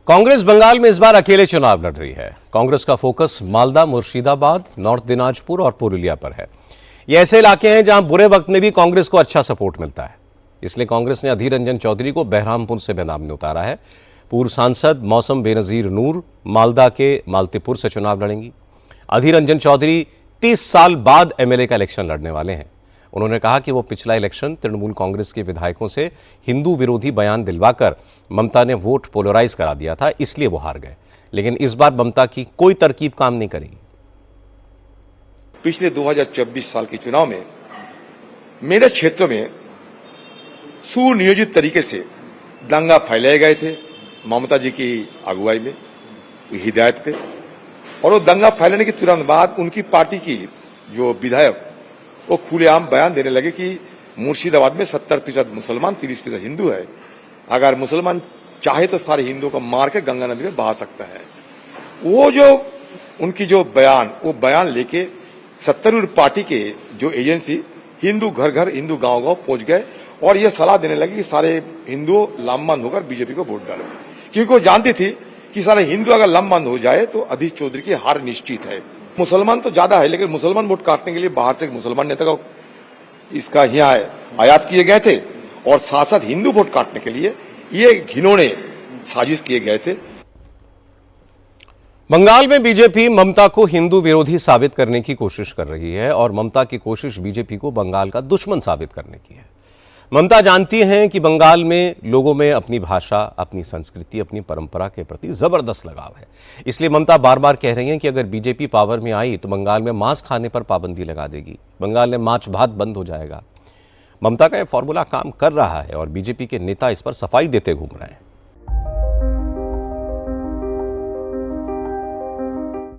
कांग्रेस बंगाल में इस बार अकेले चुनाव लड़ रही है। कांग्रेस का फोकस मालदा, मुर्शिदाबाद, नॉर्थ दिनाजपुर और पुरुलिया पर है। ये ऐसे इलाके हैं जहां बुरे वक्त में भी कांग्रेस को अच्छा सपोर्ट मिलता है। इसलिए कांग्रेस ने अधीर रंजन चौधरी को बहरामपुर से मैदान में उतारा है। पूर्व सांसद मौसम बेनजीर नूर मालदा के मालतीपुर से चुनाव लड़ेंगी। अधीर रंजन चौधरी 30 साल बाद एमएलए का इलेक्शन लड़ने वाले हैं। उन्होंने कहा कि वो पिछला इलेक्शन तृणमूल कांग्रेस के विधायकों से हिंदू विरोधी बयान दिलवाकर ममता ने वोट पोलराइज करा दिया था, इसलिए वो हार गए। लेकिन इस बार ममता की कोई तरकीब काम नहीं करेगी। पिछले 2024 साल के चुनाव में मेरे क्षेत्र में सुनियोजित तरीके से दंगा फैलाए गए थे ममता जी की अगुवाई में, हिदायत पे। और वो दंगा फैलाने के तुरंत बाद उनकी पार्टी की जो विधायक वो खुलेआम बयान देने लगे कि मुर्शिदाबाद में 70% मुसलमान, 30% हिंदू है। अगर मुसलमान चाहे तो सारे हिंदुओं को मार के गंगा नदी में बहा सकता है। वो जो उनकी जो वो बयान लेके सत्तारूढ़ पार्टी के जो एजेंसी हिंदू घर घर, हिंदू गांव गांव पहुंच गए और ये सलाह देने लगे कि सारे हिंदू लामबंद होकर बीजेपी को वोट डालो, क्योंकि वो जानती थी कि सारे हिंदू अगर लामबंद हो जाए तो अधीर चौधरी की हार निश्चित है। मुसलमान तो ज्यादा है, लेकिन मुसलमान वोट काटने के लिए बाहर से मुसलमान नेता को इसका यहाँ आयात किए गए थे और साथ साथ हिंदू वोट काटने के लिए ये घिनौने साजिश किए गए थे। बंगाल में बीजेपी ममता को हिंदू विरोधी साबित करने की कोशिश कर रही है और ममता की कोशिश बीजेपी को बंगाल का दुश्मन साबित करने की है। ममता जानती हैं कि बंगाल में लोगों में अपनी भाषा, अपनी संस्कृति, अपनी परंपरा के प्रति जबरदस्त लगाव है। इसलिए ममता बार बार कह रही हैं कि अगर बीजेपी पावर में आई तो बंगाल में मांस खाने पर पाबंदी लगा देगी, बंगाल में माछ भात बंद हो जाएगा। ममता का यह फॉर्मूला काम कर रहा है और बीजेपी के नेता इस पर सफाई देते घूम रहे हैं।